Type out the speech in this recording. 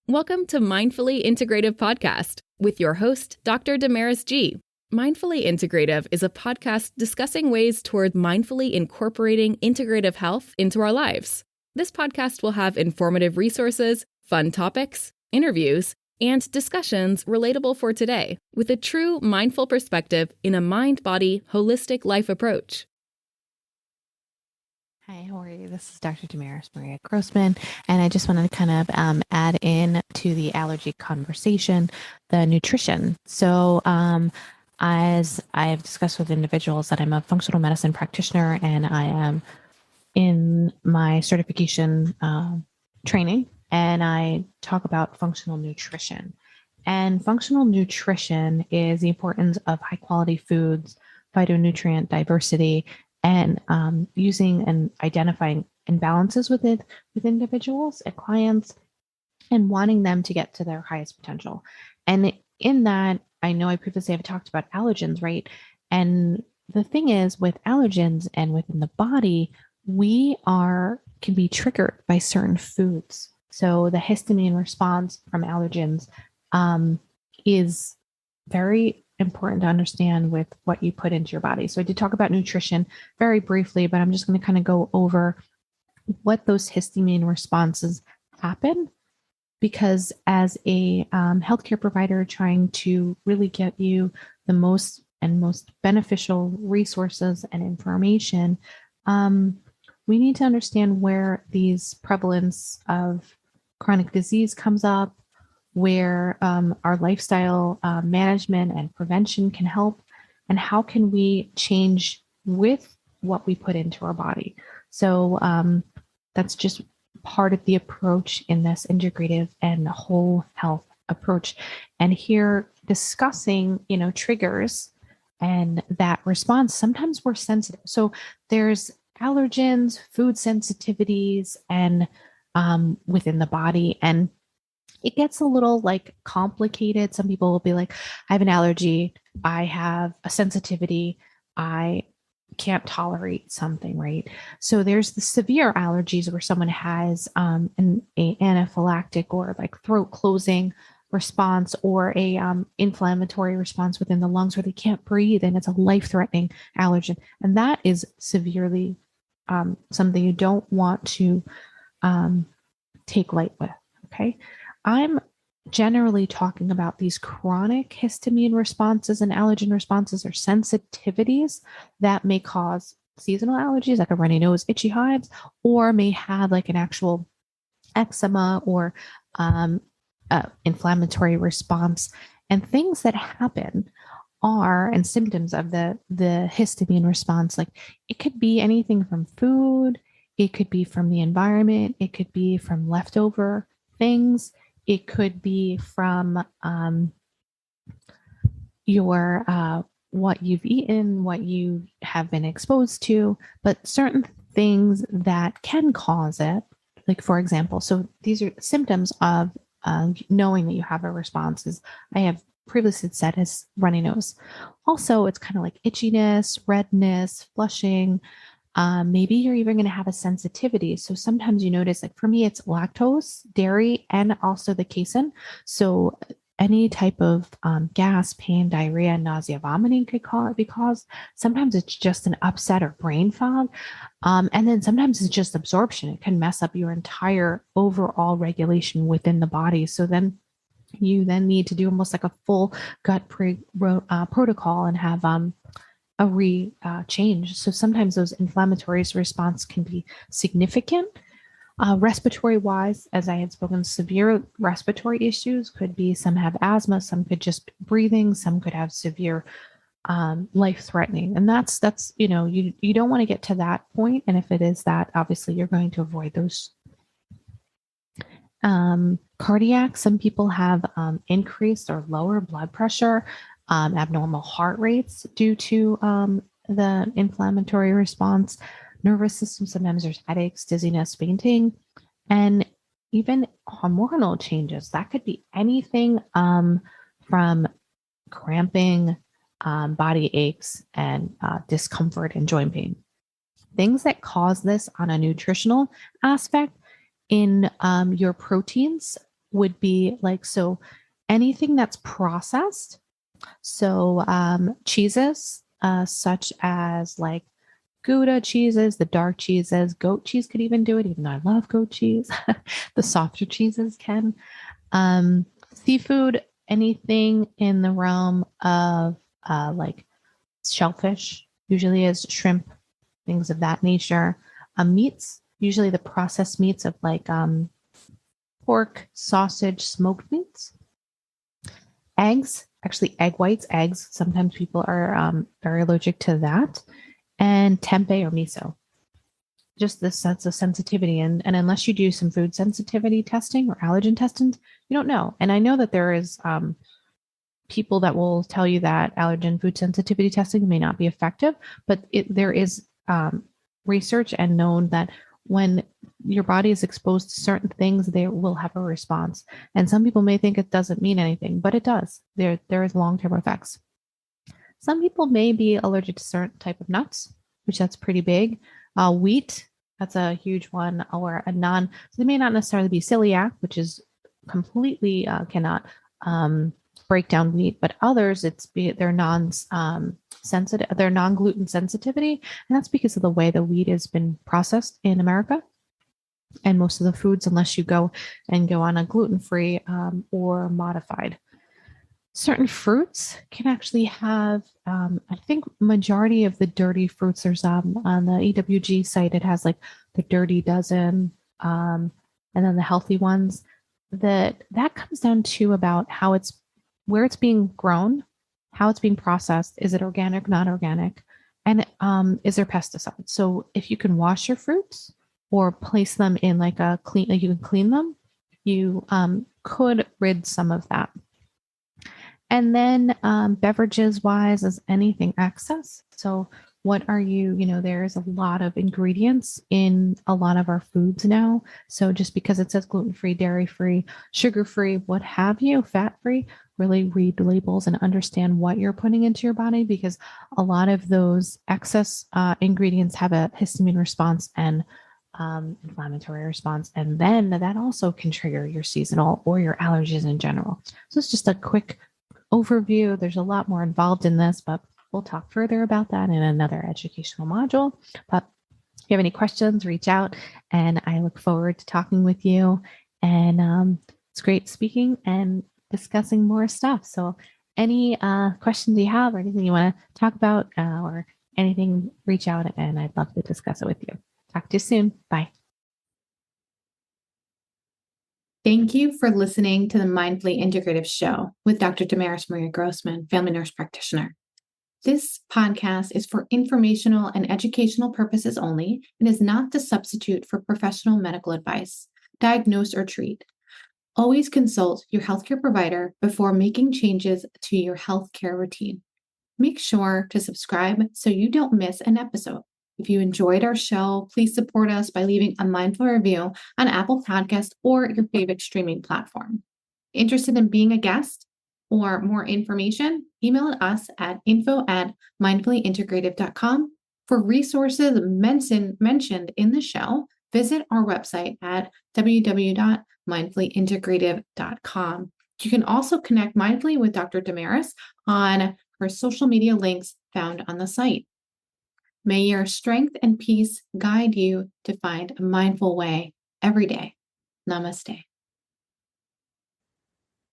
Welcome to Mindfully Integrative Podcast with your host, Dr. Damaris G. Mindfully Integrative is a podcast discussing ways toward mindfully incorporating integrative health into our lives. This podcast will have informative resources, fun topics, interviews, and discussions relatable for today with a true mindful perspective in a mind-body, holistic life approach. Hi, how are you? This is Dr. Damaris Maria Grossman, and I just wanted to kind of add in to the allergy conversation, the nutrition. So as I've discussed with individuals that I'm a functional medicine practitioner and I am in my certification training, and I talk about functional nutrition. And functional nutrition is the importance of high quality foods, phytonutrient diversity, and using and identifying imbalances with individuals and clients and wanting them to get to their highest potential. And in that, I know I previously have talked about allergens, right? And the thing is with allergens and within the body, can be triggered by certain foods. So the histamine response from allergens is very important to understand with what you put into your body. So I did talk about nutrition very briefly, but I'm just going to kind of go over what those histamine responses happen, because as a healthcare provider trying to really get you the most beneficial resources and information, we need to understand where these prevalence of chronic disease comes up, where our lifestyle management and prevention can help, and how can we change with what we put into our body. So that's just part of the approach in this integrative and whole health approach. And here discussing, triggers and that response, sometimes we're sensitive. So there's allergens, food sensitivities, and within the body. And it gets a little complicated. Some people will be like, I have an allergy, I have a sensitivity, I can't tolerate something, right? So there's the severe allergies where someone has an anaphylactic or throat closing response, or a inflammatory response within the lungs where they can't breathe, and it's a life-threatening allergen. And that is severely something you don't want to take light with, okay? I'm generally talking about these chronic histamine responses and allergen responses or sensitivities that may cause seasonal allergies, like a runny nose, itchy hives, or may have an actual eczema or inflammatory response. And things that happen and symptoms of the histamine response, it could be anything from food, it could be from the environment, it could be from leftover things, it could be from your what you've eaten, what you have been exposed to, but certain things that can cause it, for example, so these are symptoms of knowing that you have a response, is I have previously said is runny nose. Also, it's kind of like itchiness, redness, flushing. Maybe you're even going to have a sensitivity. So sometimes you notice, for me, it's lactose, dairy, and also the casein. So any type of gas, pain, diarrhea, nausea, vomiting could be caused. Sometimes it's just an upset or brain fog. And then sometimes it's just absorption. It can mess up your entire overall regulation within the body. So then you need to do almost like a full gut protocol and have a change. So sometimes those inflammatory response can be significant. Respiratory wise, as I had spoken, severe respiratory issues could be, some have asthma, some could just be breathing, some could have severe life-threatening. And that's you don't want to get to that point. And if it is that, obviously you're going to avoid those. Cardiac, some people have increased or lower blood pressure, abnormal heart rates due to the inflammatory response. Nervous system, sometimes there's headaches, dizziness, fainting, and even hormonal changes. That could be anything from cramping, body aches, and discomfort and joint pain. Things that cause this on a nutritional aspect in your proteins would be like, so anything that's processed. So cheeses, such as like Gouda cheeses, the dark cheeses, goat cheese could even do it, even though I love goat cheese. The softer cheeses can. Seafood, anything in the realm of like shellfish, usually is shrimp, things of that nature. Meats, usually the processed meats of like pork, sausage, smoked meats. Eggs, actually egg whites, eggs. Sometimes people are very allergic to that. And tempeh or miso. Just this sense of sensitivity. And unless you do some food sensitivity testing or allergen testing, you don't know. And I know that there is people that will tell you that allergen food sensitivity testing may not be effective, but there is research and known that when your body is exposed to certain things, they will have a response. And some people may think it doesn't mean anything, but it does. There is long-term effects. Some people may be allergic to certain type of nuts, which that's pretty big. Wheat, that's a huge one, or a so they may not necessarily be celiac, which is completely cannot break down wheat, but others they're sensitive, they're non-gluten sensitivity, and that's because of the way the wheat has been processed in America. And most of the foods, unless you go on a gluten-free or modified. Certain fruits can actually have, I think majority of the dirty fruits, there's on the EWG site, it has like the dirty dozen, and then the healthy ones. That comes down to about where it's being grown, how it's being processed. Is it organic, not organic? And is there pesticides? So if you can wash your fruits or place them in like you can clean them, you could rid some of that. And then beverages wise, is anything excess. So what are there's a lot of ingredients in a lot of our foods now. So just because it says gluten-free, dairy-free, sugar-free, what have you, fat-free, really read the labels and understand what you're putting into your body, because a lot of those excess ingredients have a histamine response and inflammatory response. And then that also can trigger your seasonal or your allergies in general. So it's just a quick overview. There's a lot more involved in this, but we'll talk further about that in another educational module. But if you have any questions, reach out, and I look forward to talking with you. And it's great speaking and discussing more stuff. So any questions you have or anything you want to talk about or anything, reach out and I'd love to discuss it with you. Talk to you soon. Bye. Thank you for listening to the Mindfully Integrative Show with Dr. Damaris Maria Grossman, family nurse practitioner. This podcast is for informational and educational purposes only and is not the substitute for professional medical advice, diagnose, or treat. Always consult your healthcare provider before making changes to your healthcare routine. Make sure to subscribe so you don't miss an episode. If you enjoyed our show, please support us by leaving a mindful review on Apple Podcasts or your favorite streaming platform. Interested in being a guest or more information? Email us at info@mindfullyintegrative.com. For resources mentioned in the show, visit our website at www.mindfullyintegrative.com. You can also connect mindfully with Dr. Damaris on her social media links found on the site. May your strength and peace guide you to find a mindful way every day. Namaste.